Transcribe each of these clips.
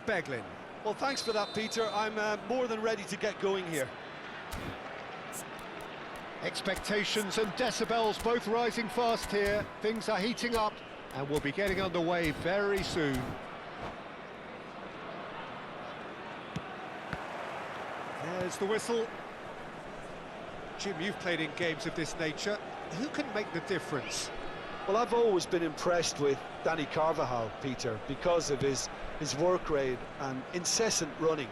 Beglin. Well, thanks for that, Peter. I'm more than ready to get going here. Expectations and decibels both rising fast here. Things are heating up and we'll be getting underway very soon. There's the whistle. Jim, you've played in games of this nature. Who can make the difference? Well, I've always been impressed with Danny Carvajal, Peter, because of his work rate and incessant running.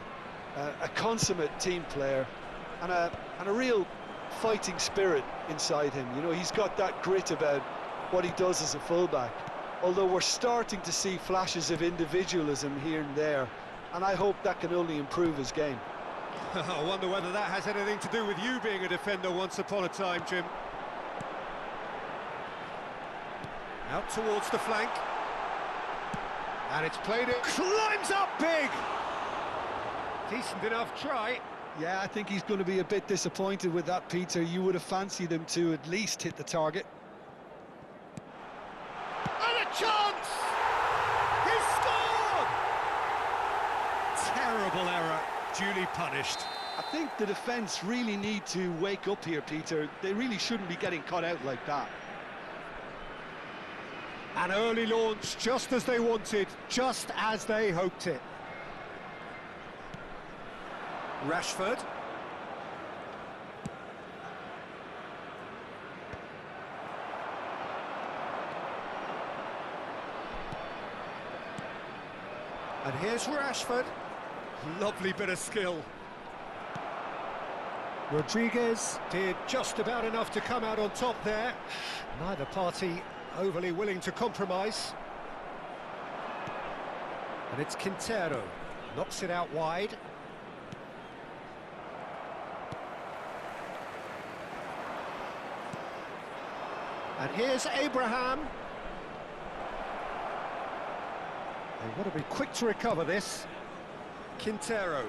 A consummate team player and a real fighting spirit inside him. You know, he's got that grit about what he does as a fullback. Although we're starting to see flashes of individualism here and there, and I hope that can only improve his game. I wonder whether that has anything to do with you being a defender once upon a time, Jim. Out towards the flank. And it's played it. Climbs up big! Decent enough try. Yeah, I think he's going to be a bit disappointed with that, Peter. You would have fancied him to at least hit the target. And a chance! He scored! Terrible error, duly punished. I think the defence really need to wake up here, Peter. They really shouldn't be getting caught out like that. An early launch, just as they wanted, just as they hoped it. Rashford. And here's Rashford. Lovely bit of skill. Rodriguez did just about enough to come out on top there. Neither party overly willing to compromise. And it's Quintero. Knocks it out wide. And here's Abraham. They want to be quick to recover this. Quintero.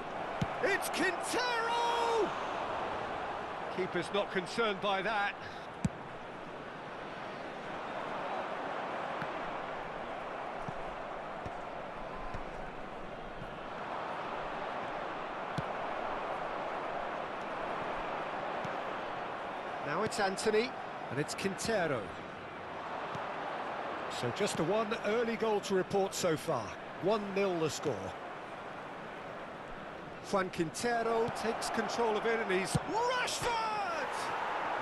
It's Quintero! Keeper's not concerned by that. Now it's Anthony, and it's Quintero. So just a one early goal to report so far. 1-0 the score. Juan Quintero takes control of it, and he's... Rashford!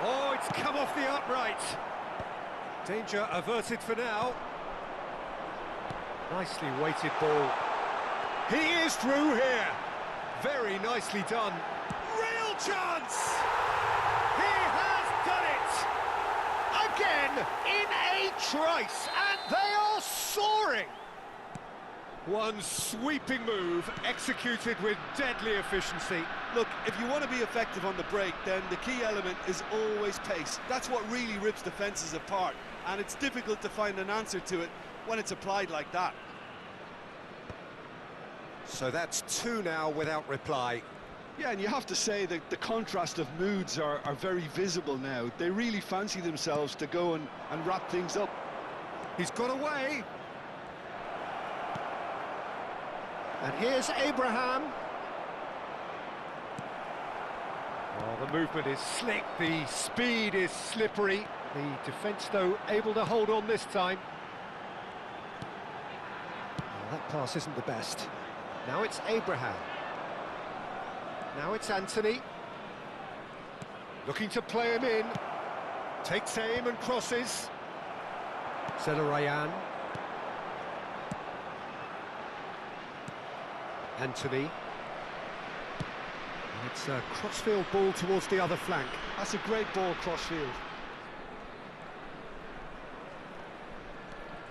Oh, it's come off the upright. Danger averted for now. Nicely weighted ball. He is through here. Very nicely done. Real chance! Again, in a trice, and they are soaring! One sweeping move, executed with deadly efficiency. Look, if you want to be effective on the break, then the key element is always pace. That's what really rips defences apart, and it's difficult to find an answer to it when it's applied like that. So that's two now without reply. Yeah, and you have to say that the contrast of moods are very visible now. They really fancy themselves to go and wrap things up. He's got away. And here's Abraham. Oh, the movement is slick, the speed is slippery. The defence, though, able to hold on this time. Oh, that pass isn't the best. Now it's Abraham. Now it's Anthony. Looking to play him in. Takes aim and crosses. Ryan. Anthony. And it's a crossfield ball towards the other flank. That's a great ball crossfield.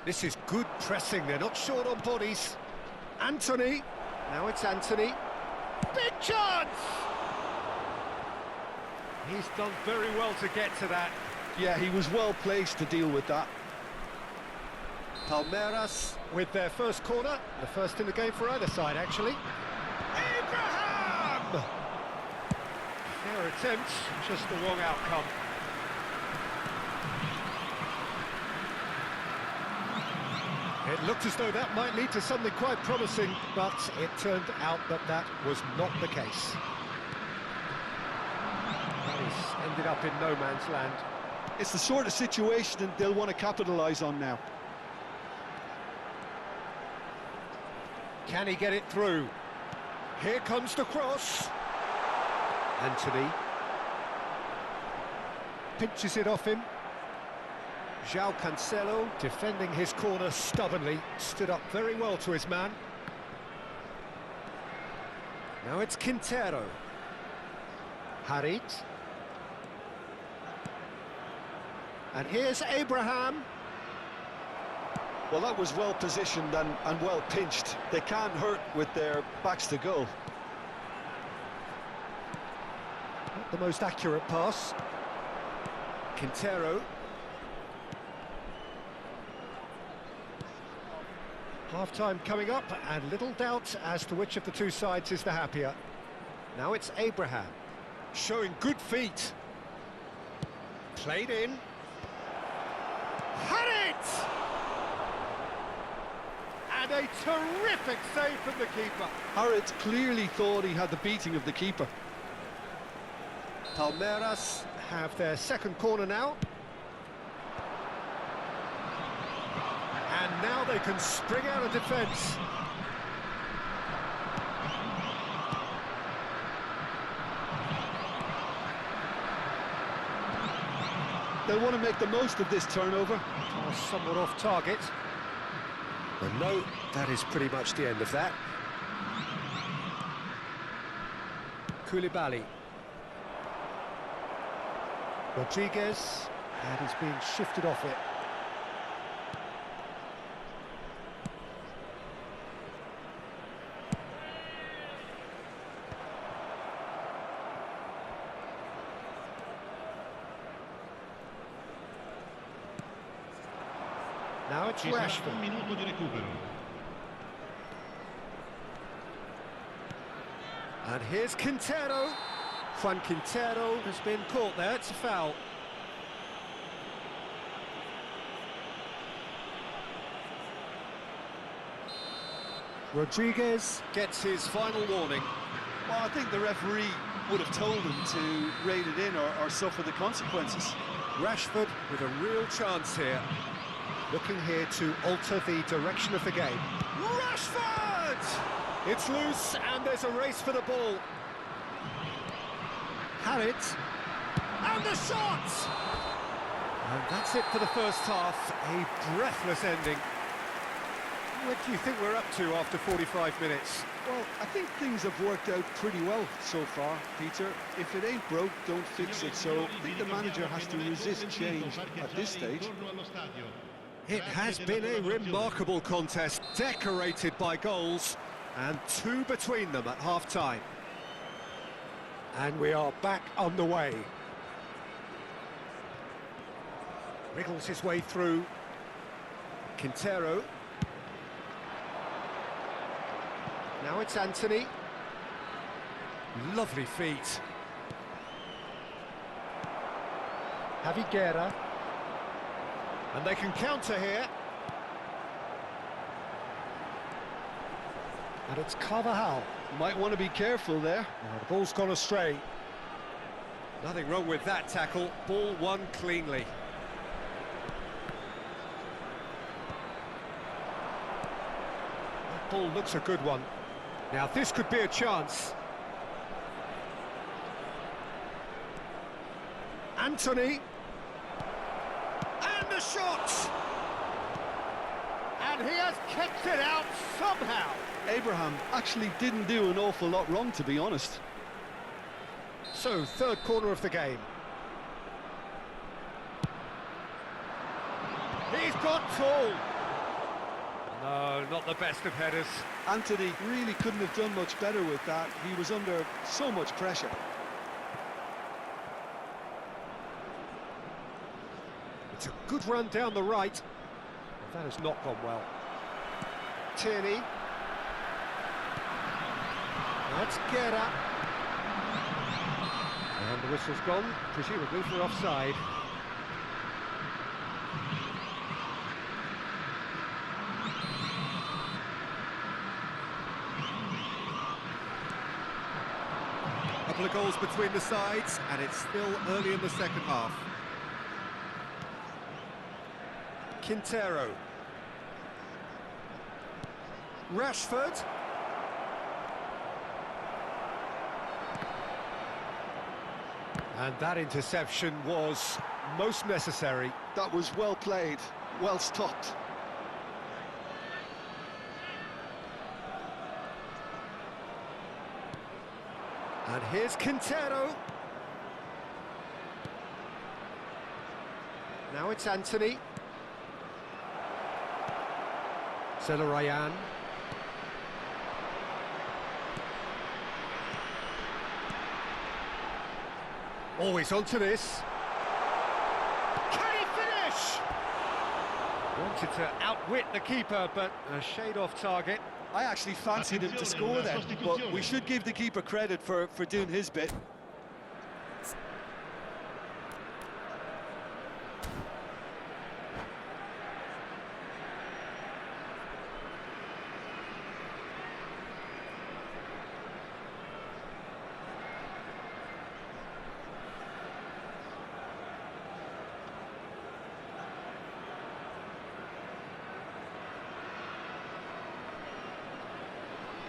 This is good pressing, they're not short on bodies. Anthony. Now it's Anthony. Big chance! He's done very well to get to that. Yeah, he was well placed to deal with that. Palmeiras with their first corner, the first in the game for either side, actually. Abraham! Their attempt, just the wrong outcome. It looked as though that might lead to something quite promising, but it turned out that that was not the case. That has ended up in no man's land. It's the sort of situation that they'll want to capitalise on now. Can he get it through? Here comes the cross. Anthony pinches it off him. João Cancelo, defending his corner stubbornly, stood up very well to his man. Now it's Quintero. Harit. And here's Abraham. Well, that was well positioned and well pinched. They can't hurt with their backs to goal. Not the most accurate pass. Quintero. Half-time coming up, and little doubt as to which of the two sides is the happier. Now it's Abraham, showing good feet. Played in. Had it! And a terrific save from the keeper. Harit clearly thought he had the beating of the keeper. Palmeiras have their second corner now. And now they can spring out of defence. They'll want to make the most of this turnover. Oh, somewhat off target. And no, that is pretty much the end of that. Koulibaly. Rodriguez, and he's being shifted off it. Now it's Rashford. Un minuto di recupero. And here's Quintero. Juan Quintero has been caught there, it's a foul. Rodriguez gets his final warning. Well, I think the referee would have told him to rate it in or suffer the consequences. Rashford with a real chance here. Looking here to alter the direction of the game. Rashford! It's loose and there's a race for the ball. Harit. And the shot! And that's it for the first half. A breathless ending. What do you think we're up to after 45 minutes? Well, I think things have worked out pretty well so far, Peter. If it ain't broke, don't fix it. So I think the manager has to resist change at this stage. It has been a remarkable contest, decorated by goals, and two between them at half-time. And we are back on the way. Wriggles his way through. Quintero. Now it's Anthony. Lovely feet. Javi Guerra. And they can counter here. And it's Carvajal. Might want to be careful there. Oh, the ball's gone astray. Nothing wrong with that tackle. Ball won cleanly. That ball looks a good one. Now this could be a chance. Anthony. And the shot! And he has kept it out somehow. Abraham actually didn't do an awful lot wrong, to be honest. So, third corner of the game. He's got tall. No, not the best of headers. Anthony really couldn't have done much better with that. He was under so much pressure. It's a good run down the right. That has not gone well. Tierney. That's Guerra. And the whistle's gone, presumably for offside. couple of goals between the sides, and it's still early in the second half. Quintero. Rashford. And that interception was most necessary. That was well played, well stopped. And here's Quintero. Now it's Anthony. Ryan. Always onto this. Can he finish? Wanted to outwit the keeper, but a shade off target. I actually fancied him to score then, but we should give the keeper credit for doing his bit.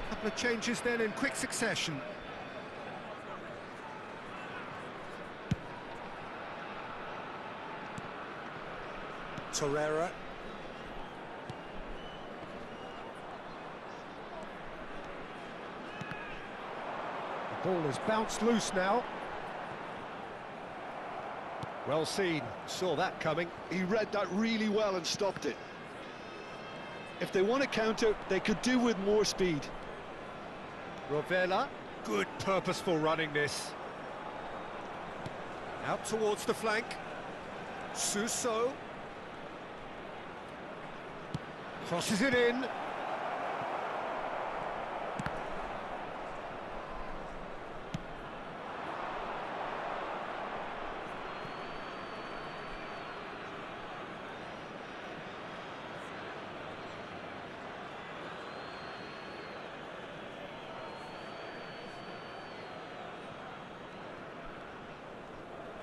Couple of changes then in quick succession. Torreira. The ball has bounced loose now. Well seen, saw that coming. He read that really well and stopped it. If they want to counter, they could do with more speed. Rovella, good purposeful running this. Out towards the flank. Suso. Crosses it in.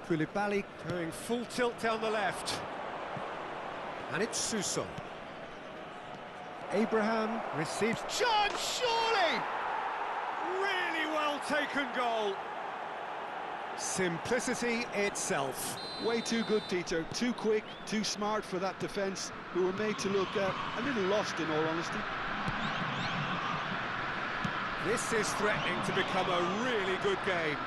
Koulibaly going full tilt down the left. And it's Suso. Abraham receives chance, surely! Really well taken goal. Simplicity itself. Way too good, Peter. Too quick, too smart for that defence, who were made to look a little lost, in all honesty. This is threatening to become a really good game.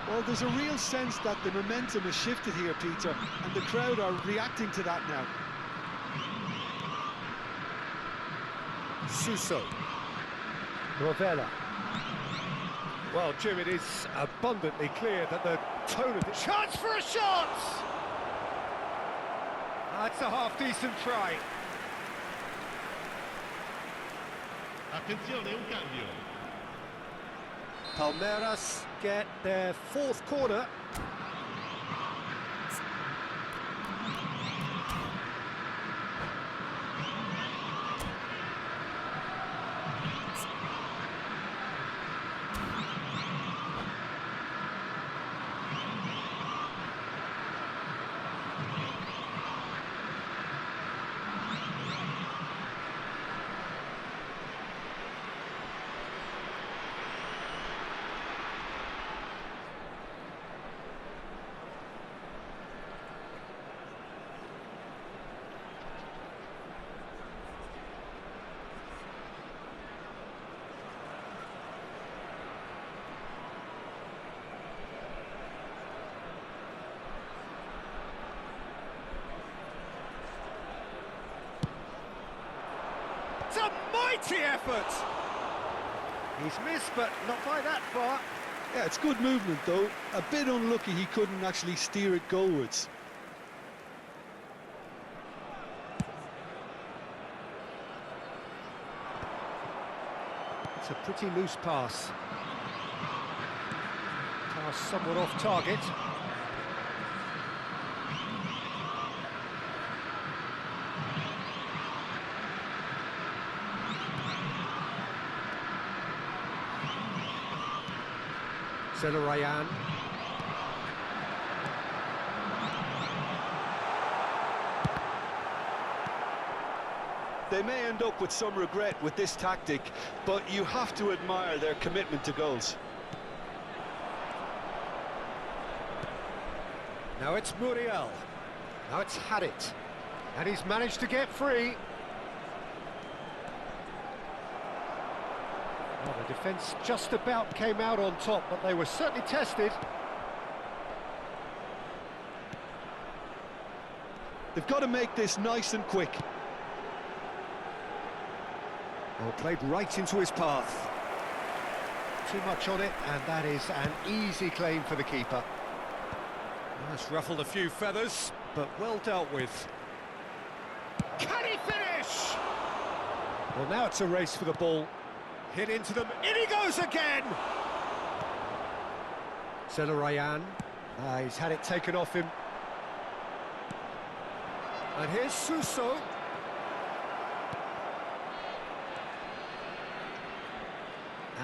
Well, there's a real sense that the momentum has shifted here, Peter, and the crowd are reacting to that now. Suso. Rovella. Well, Jim, it is abundantly clear that the tone of the... Chance for a shot! That's a half-decent try. Attenzione, un cambio. Palmeiras get their fourth corner. It's a mighty effort! He's missed, but not by that far. Yeah, it's good movement, though. A bit unlucky he couldn't actually steer it goalwards. It's a pretty loose pass. Pass somewhat off target. Ryan. They may end up with some regret with this tactic, but you have to admire their commitment to goals. Now it's Muriel. Now it's Hadit. And he's managed to get free. Well, the defence just about came out on top, but they were certainly tested. They've got to make this nice and quick. Well, played right into his path. Too much on it, and that is an easy claim for the keeper. That's ruffled a few feathers, but well dealt with. Can he finish? Well, now it's a race for the ball. Hit into them, in he goes again! Ryan. He's had it taken off him. And here's Suso.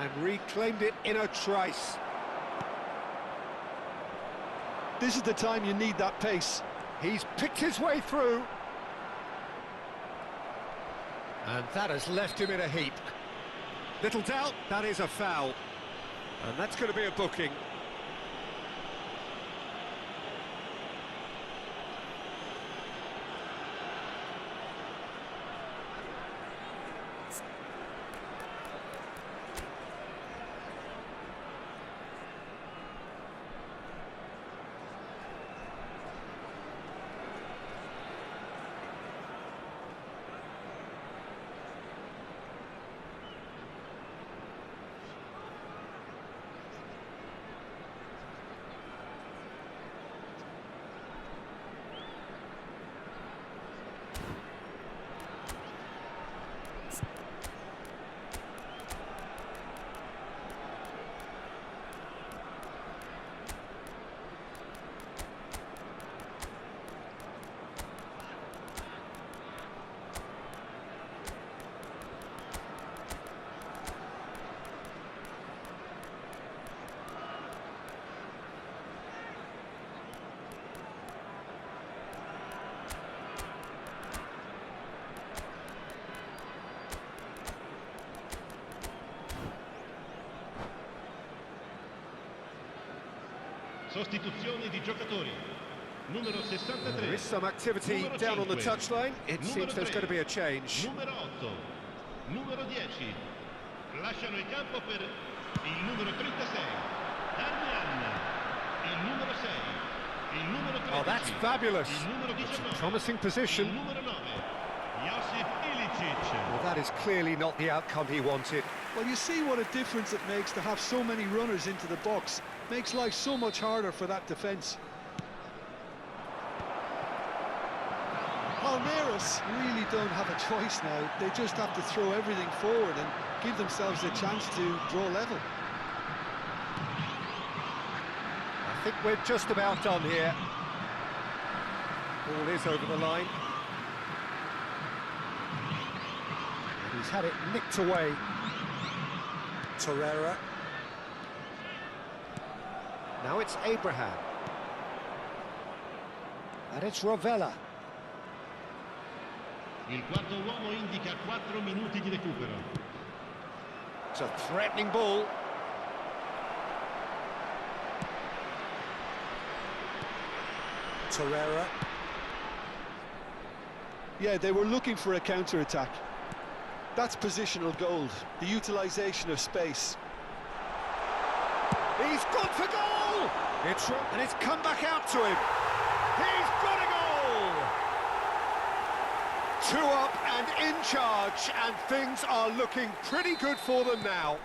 And reclaimed it in a trice. This is the time you need that pace. He's picked his way through. And that has left him in a heap. Little doubt, that is a foul. And that's going to be a booking. Sostituzioni di giocatori. Numero 63. There is some activity down on the touchline. It seems there's going to be a change. Numero 8. Numero 10. Lasciano il campo per il numero 36. Darmian. Il numero 6. Il numero 13. Oh, that's fabulous. Il numero 19. Promising position. Il numero 9. Josip Ilicic. Well, that is clearly not the outcome he wanted. Well, you see what a difference it makes to have so many runners into the box. Makes life so much harder for that defence. Palmeiras really don't have a choice now. They just have to throw everything forward and give themselves a chance to draw level. I think we're just about done here. Ball is over the line. And he's had it nicked away. Torreira. Now it's Abraham. And it's Rovella. Il quarto uomo indica 4 minuti di recupero. It's a threatening ball. Torreira. Yeah, they were looking for a counter-attack. That's positional gold, the utilisation of space. He's gone for goal! And it's come back out to him. He's got a goal! 2 up and in charge, and things are looking pretty good for them now.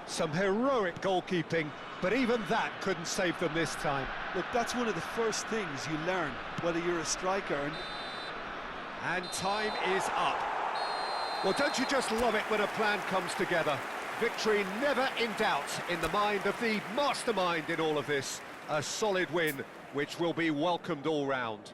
Some heroic goalkeeping, but even that couldn't save them this time. Look, that's one of the first things you learn, whether you're a striker. And time is up. Well, don't you just love it when a plan comes together? Victory never in doubt in the mind of the mastermind in all of this. A solid win, which will be welcomed all round.